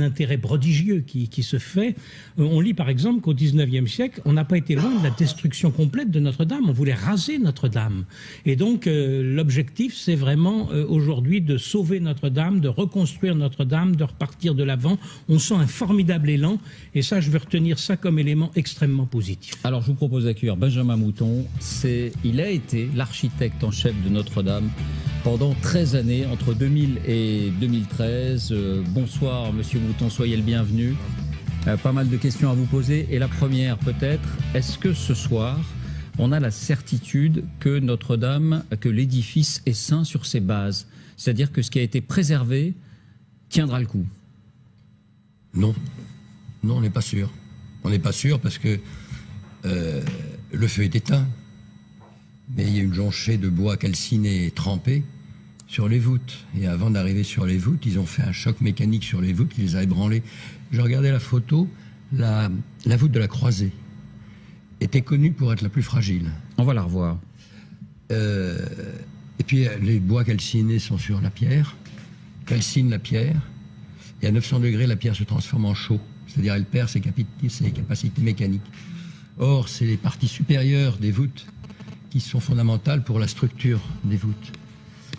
intérêt prodigieux qui se fait. On lit par exemple qu'au XIXe siècle, on n'a pas été loin de la destruction complète de Notre-Dame. On voulait raser Notre-Dame. Et donc l'objectif, c'est vraiment aujourd'hui de sauver Notre-Dame, de reconstruire Notre-Dame, de repartir de l'avant. On sent un formidable élan. Et ça, je veux retenir ça comme élément extrêmement positif. Alors je vous propose d'accueillir Benjamin Mouton. Il a été l'architecte en chef de Notre-Dame pendant 13 années, entre 2000 et 2013. Bonsoir Monsieur Mouton, soyez le bienvenu. Pas mal de questions à vous poser. Et la première peut-être, est-ce que ce soir, on a la certitude que Notre-Dame, que l'édifice est sain sur ses bases? C'est-à-dire que ce qui a été préservé tiendra le coup? Non. Non, on n'est pas sûr. On n'est pas sûr parce que le feu est éteint. Mais il y a une jonchée de bois calciné et trempé sur les voûtes. Et avant d'arriver sur les voûtes, ils ont fait un choc mécanique sur les voûtes qui les a ébranlées. Je regardais la photo, la voûte de la croisée était connue pour être la plus fragile. On va la revoir. Et puis les bois calcinés sont sur la pierre, calcinent la pierre, et à 900 degrés, la pierre se transforme en chaux. C'est-à-dire elle perd ses capacités mécaniques. Or, c'est les parties supérieures des voûtes qui sont fondamentales pour la structure des voûtes.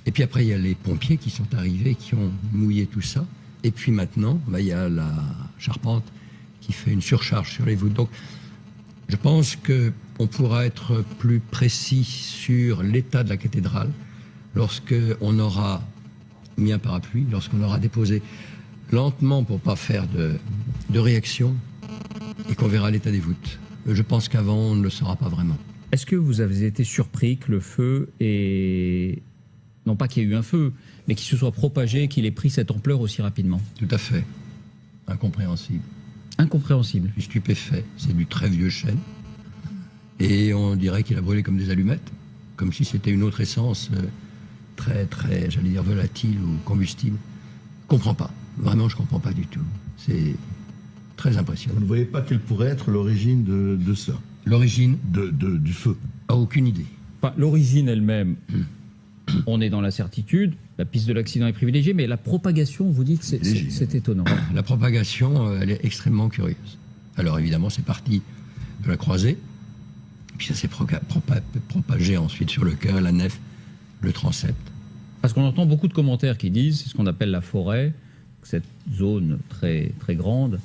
Et puis après, il y a les pompiers qui sont arrivés, qui ont mouillé tout ça. Et puis maintenant, il y a la charpente qui fait une surcharge sur les voûtes. Donc, je pense qu'on pourra être plus précis sur l'état de la cathédrale lorsqu'on aura mis un parapluie, lorsqu'on aura déposé lentement pour ne pas faire de réaction et qu'on verra l'état des voûtes. Je pense qu'avant, on ne le saura pas vraiment. Est-ce que vous avez été surpris que le feu ait... Non pas qu'il y ait eu un feu, mais qu'il se soit propagé, qu'il ait pris cette ampleur aussi rapidement? Tout à fait. Incompréhensible. Incompréhensible. Je suis stupéfait. C'est du très vieux chêne. Et on dirait qu'il a brûlé comme des allumettes, comme si c'était une autre essence très, j'allais dire, volatile ou combustible. Je ne comprends pas. Vraiment, je ne comprends pas du tout. C'est très impressionnant. Vous ne voyez pas quelle pourrait être l'origine de ça? L'origine du feu? Aucune idée. Enfin, l'origine elle-même, on est dans l'incertitude. La piste de l'accident est privilégiée, mais la propagation, vous dites, c'est étonnant. La propagation, elle est extrêmement curieuse. Alors évidemment, c'est parti de la croisée, puis ça s'est propagé ensuite sur le chœur, la nef, le transept. Parce qu'on entend beaucoup de commentaires qui disent, c'est ce qu'on appelle la forêt, cette zone très, très grande,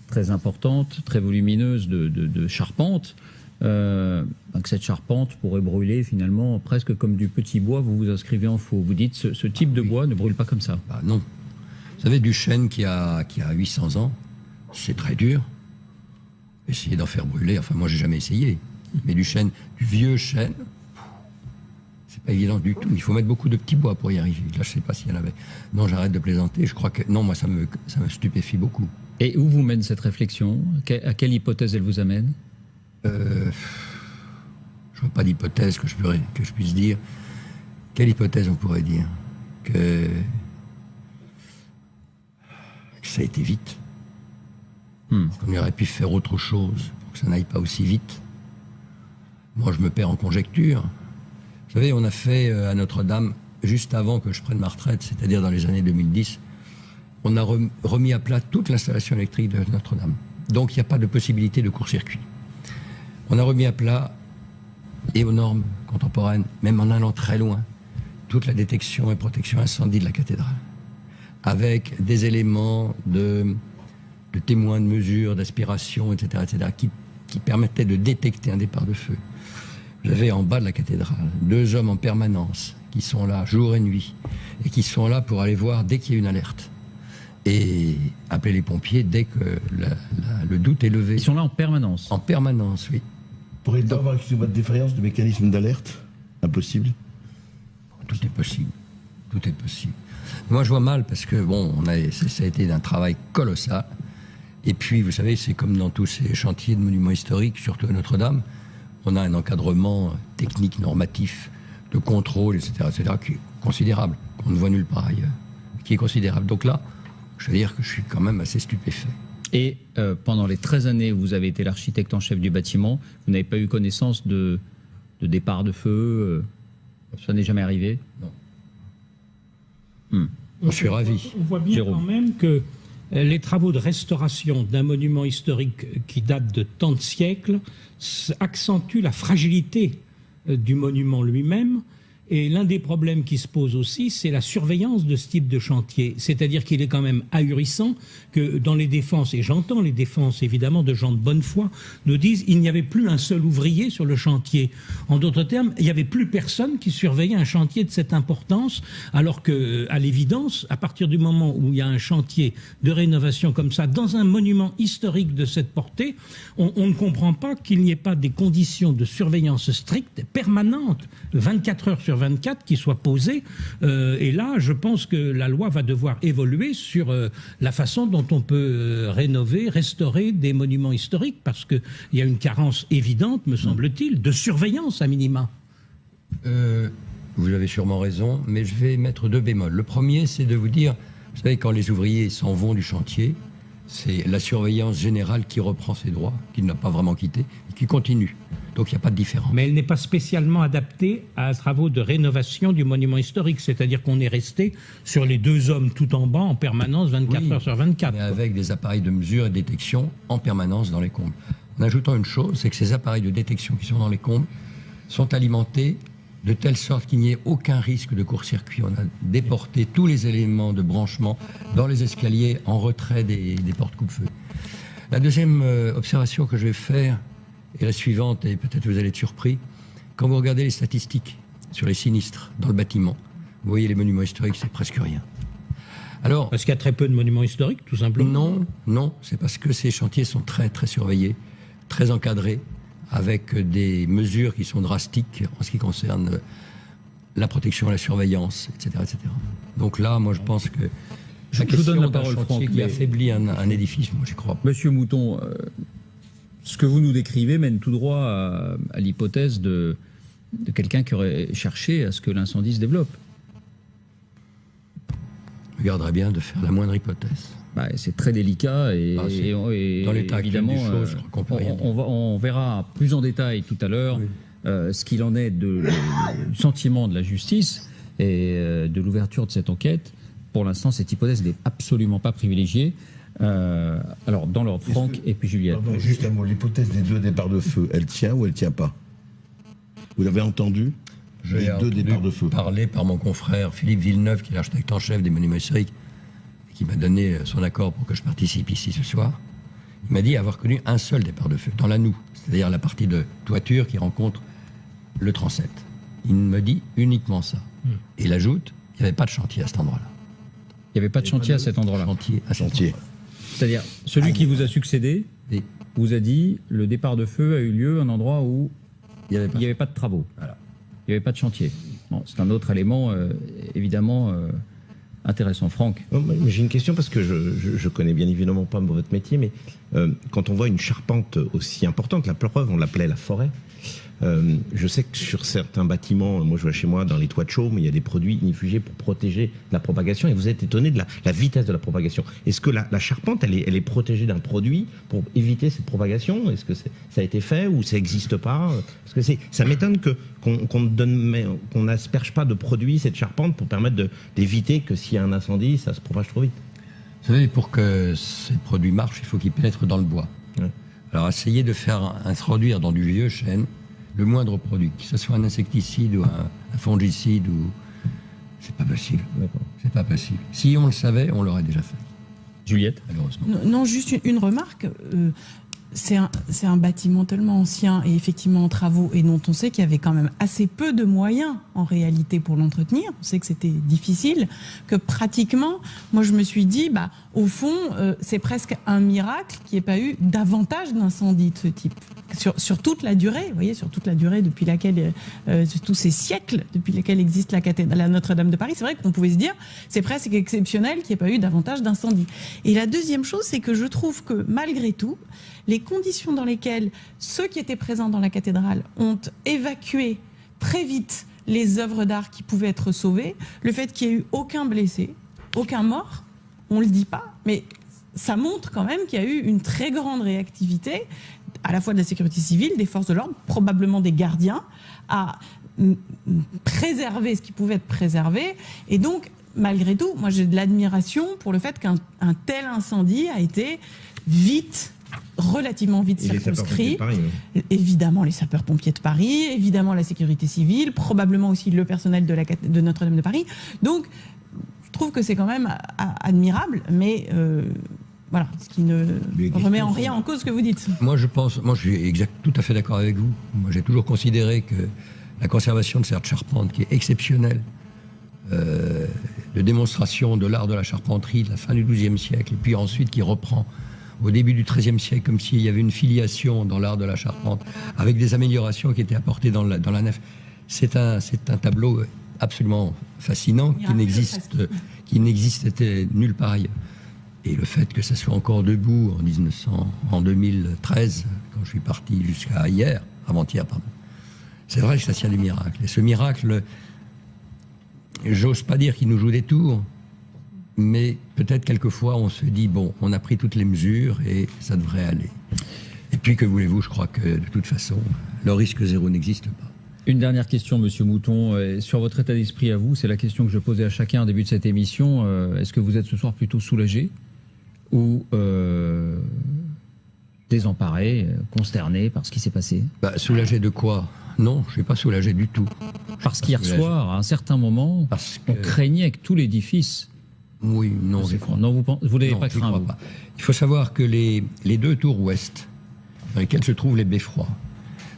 très importante, très volumineuse de charpente, que cette charpente pourrait brûler finalement presque comme du petit bois. Vous vous inscrivez en faux. Vous dites ce type de bois ne brûle pas comme ça. Bah non. Vous savez, du chêne qui a 800 ans, c'est très dur. Essayer d'en faire brûler, enfin moi j'ai jamais essayé. Mais du vieux chêne, c'est pas évident du tout. Il faut mettre beaucoup de petits bois pour y arriver. Là je sais pas s'il y en avait. Non, j'arrête de plaisanter. Je crois que non, moi ça me stupéfie beaucoup. Et où vous mène cette réflexion? À quelle hypothèse elle vous amène? Je vois pas d'hypothèse que je puisse dire. Quelle hypothèse on pourrait dire? Que ça a été vite. Qu'on aurait pu faire autre chose pour que ça n'aille pas aussi vite. Moi, je me perds en conjecture. Vous savez, on a fait à Notre-Dame, juste avant que je prenne ma retraite, c'est-à-dire dans les années 2010, on a remis à plat toute l'installation électrique de Notre-Dame. Donc, il n'y a pas de possibilité de court-circuit. On a remis à plat, et aux normes contemporaines, même en allant très loin, toute la détection et protection incendie de la cathédrale, avec des éléments de témoins, de mesures, d'aspiration, etc., qui permettaient de détecter un départ de feu. Vous avez en bas de la cathédrale 2 hommes en permanence qui sont là jour et nuit et qui sont là pour aller voir dès qu'il y a une alerte et appeler les pompiers dès que le doute est levé. Ils sont là en permanence? En permanence, oui. Pourrait-il avoir une différence de mécanisme d'alerte? Impossible? Tout est possible. Tout est possible. Moi, je vois mal parce que, bon, ça a été un travail colossal. Et puis, vous savez, c'est comme dans tous ces chantiers de monuments historiques, surtout à Notre-Dame, on a un encadrement technique, normatif, de contrôle, etc., qui est considérable, qu'on ne voit nulle part ailleurs, qui est considérable. Donc là, je veux dire que je suis quand même assez stupéfait. Et pendant les 13 années où vous avez été l'architecte en chef du bâtiment, vous n'avez pas eu connaissance de départ de feu? Ça n'est jamais arrivé? Non. Je suis ravi. On voit bien quand même que Les travaux de restauration d'un monument historique qui date de tant de siècles accentuent la fragilité du monument lui-même. Et l'un des problèmes qui se pose aussi, c'est la surveillance de ce type de chantier. C'est-à-dire qu'il est quand même ahurissant que dans les défenses, et j'entends les défenses évidemment de gens de bonne foi, nous disent il n'y avait plus un seul ouvrier sur le chantier. En d'autres termes, il n'y avait plus personne qui surveillait un chantier de cette importance, alors que, à l'évidence, à partir du moment où il y a un chantier de rénovation comme ça, dans un monument historique de cette portée, on ne comprend pas qu'il n'y ait pas des conditions de surveillance strictes, permanentes, 24 heures sur 24 qui soit posée. Et là, je pense que la loi va devoir évoluer sur la façon dont on peut rénover, restaurer des monuments historiques, parce qu'il y a une carence évidente, me semble-t-il, de surveillance à minima. Vous avez sûrement raison, mais je vais mettre 2 bémols. Le premier, c'est de vous dire, vous savez, quand les ouvriers s'en vont du chantier, c'est la surveillance générale qui reprend ses droits, qui n'a pas vraiment quitté, et qui continue. Donc il n'y a pas de différence. Mais elle n'est pas spécialement adaptée à travaux de rénovation du monument historique. C'est-à-dire qu'on est resté sur les 2 hommes tout en bas en permanence 24 heures sur 24. Mais avec des appareils de mesure et de détection en permanence dans les combles. En ajoutant une chose, c'est que ces appareils de détection qui sont dans les combles sont alimentés de telle sorte qu'il n'y ait aucun risque de court-circuit. On a déporté tous les éléments de branchement dans les escaliers en retrait des portes coupe-feu. La deuxième observation que je vais faire est la suivante, et peut-être vous allez être surpris. Quand vous regardez les statistiques sur les sinistres dans le bâtiment, vous voyez les monuments historiques, c'est presque rien. Alors, parce qu'il y a très peu de monuments historiques, tout simplement. Non, c'est parce que ces chantiers sont très, très surveillés, très encadrés, avec des mesures qui sont drastiques en ce qui concerne la protection, la surveillance, etc., etc. Donc là, moi, je pense que je vous donne la parole, Franck, qui affaiblit un édifice, moi, j'y crois pas. Monsieur Mouton, ce que vous nous décrivez mène tout droit à l'hypothèse de quelqu'un qui aurait cherché à ce que l'incendie se développe. Je garderais bien de faire la moindre hypothèse. C'est très délicat et dans l'état évidemment, des choses, je crois qu'on peut rien dire. On verra plus en détail tout à l'heure ce qu'il en est du sentiment de la justice et de l'ouverture de cette enquête. Pour l'instant, cette hypothèse n'est absolument pas privilégiée. Alors, dans l'ordre, Franck et puis Juliette. Pardon, juste un mot. L'hypothèse des 2 départs de feu, elle tient ou elle tient pas? Vous l'avez entendu? J'ai entendu parler par mon confrère Philippe Villeneuve, qui est l'architecte en chef des monuments historiques, et qui m'a donné son accord pour que je participe ici ce soir. Il m'a dit avoir connu un seul départ de feu, dans la noue, c'est-à-dire la partie de toiture qui rencontre le transept. Il me dit uniquement ça. Et il ajoute, il n'y avait pas de chantier à cet endroit-là. Il n'y avait pas de chantier à cet endroit-là. Chantier. C'est-à-dire, celui qui vous a succédé vous a dit le départ de feu a eu lieu à un endroit où il n'y avait pas de travaux. Voilà. Il n'y avait pas de chantier. Bon, c'est un autre élément, évidemment, intéressant. Franck? J'ai une question parce que je connais bien évidemment pas votre métier, mais quand on voit une charpente aussi importante, la preuve, on l'appelait la forêt. Je sais que sur certains bâtiments, moi je vois chez moi dans les toits de chaume, il y a des produits inifugés pour protéger la propagation, et vous êtes étonné de la vitesse de la propagation. Est-ce que la charpente, elle est protégée d'un produit pour éviter cette propagation? Est-ce que ça a été fait ou ça n'existe pas? Parce que ça m'étonne qu'on n'asperge pas de produits cette charpente pour permettre d'éviter que s'il y a un incendie, ça se propage trop vite. Vous savez, pour que ces produits marchent, il faut qu'ils pénètrent dans le bois. Ouais. Alors essayez de faire introduire dans du vieux chêne le moindre produit, que ce soit un insecticide ou un fongicide, c'est pas possible. C'est pas possible. Si on le savait, on l'aurait déjà fait. Juliette? Malheureusement. Non, juste une remarque. C'est un bâtiment tellement ancien et effectivement en travaux, et dont on sait qu'il y avait quand même assez peu de moyens en réalité pour l'entretenir. On sait que c'était difficile, que pratiquement, moi je me suis dit, au fond, c'est presque un miracle qu'il n'y ait pas eu davantage d'incendies de ce type. Sur toute la durée, vous voyez, sur toute la durée depuis laquelle, tous ces siècles, depuis lesquels existe la Notre-Dame de Paris, c'est vrai qu'on pouvait se dire, c'est presque exceptionnel qu'il n'y ait pas eu davantage d'incendies. Et la deuxième chose, c'est que je trouve que malgré tout, les conditions dans lesquelles ceux qui étaient présents dans la cathédrale ont évacué très vite les œuvres d'art qui pouvaient être sauvées, le fait qu'il n'y ait eu aucun blessé, aucun mort, on ne le dit pas, mais ça montre quand même qu'il y a eu une très grande réactivité, à la fois de la sécurité civile, des forces de l'ordre, probablement des gardiens, à préserver ce qui pouvait être préservé. Et donc, malgré tout, moi j'ai de l'admiration pour le fait qu'un tel incendie a été relativement vite Et les circonscrit. sapeurs-pompiers de Paris, oui. Évidemment les sapeurs-pompiers de Paris, évidemment la sécurité civile, probablement aussi le personnel de Notre-Dame de Paris. Donc je trouve que c'est quand même admirable, mais voilà, ce qui ne remet en rien en cause ce que vous dites. Moi, je suis tout à fait d'accord avec vous. Moi, j'ai toujours considéré que la conservation de cette charpente, qui est exceptionnelle, de démonstration de l'art de la charpenterie de la fin du XIIe siècle, et puis ensuite qui reprend au début du XIIIe siècle, comme s'il y avait une filiation dans l'art de la charpente, avec des améliorations qui étaient apportées dans la nef. C'est un tableau absolument fascinant, qui n'existait nulle part ailleurs. Et le fait que ça soit encore debout en 2013, quand je suis parti jusqu'à hier, avant-hier, pardon, c'est vrai que ça tient du miracle. Et ce miracle, j'ose pas dire qu'il nous joue des tours, mais peut-être quelquefois on se dit, bon, on a pris toutes les mesures et ça devrait aller. Et puis, que voulez-vous, je crois que de toute façon, le risque zéro n'existe pas. Une dernière question, Monsieur Mouton, sur votre état d'esprit à vous, c'est la question que je posais à chacun au début de cette émission. Est-ce que vous êtes ce soir plutôt soulagé ou désemparé, consterné par ce qui s'est passé? Soulagé de quoi? Non, je ne suis pas soulagé du tout. Parce qu'hier soir, à un certain moment, on craignait que tout l'édifice... Oui, non, vous n'avez pas craint, vous. Il faut savoir que les deux tours ouest, dans lesquelles se trouvent les beffrois,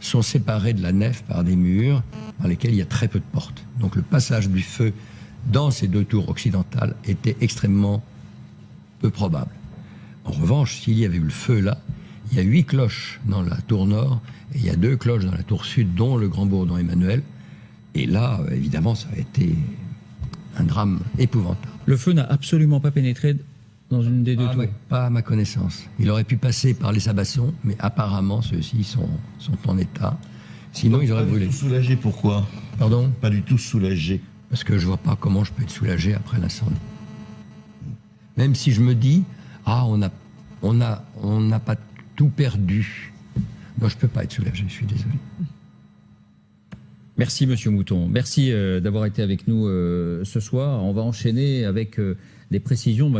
sont séparés de la nef par des murs dans lesquels il y a très peu de portes. Donc le passage du feu dans ces deux tours occidentales était extrêmement peu probable. En revanche, s'il y avait eu le feu là, il y a 8 cloches dans la tour nord et il y a 2 cloches dans la tour sud, dont le grand bourdon Emmanuel. Et là, évidemment, ça a été un drame épouvantable. Le feu n'a absolument pas pénétré dans une des deux tours? Pas à ma connaissance. Il aurait pu passer par les sabassons, mais apparemment, ceux-ci sont en état. Sinon, ils auraient brûlé. Pas du tout soulagé, pourquoi? Pardon? Pas du tout soulagé. Parce que je vois pas comment je peux être soulagé après l'incendie. Même si je me dis, on n'a pas tout perdu. Non, je peux pas être soulagé, je suis désolé. Merci Monsieur Mouton. Merci d'avoir été avec nous ce soir. On va enchaîner avec des précisions.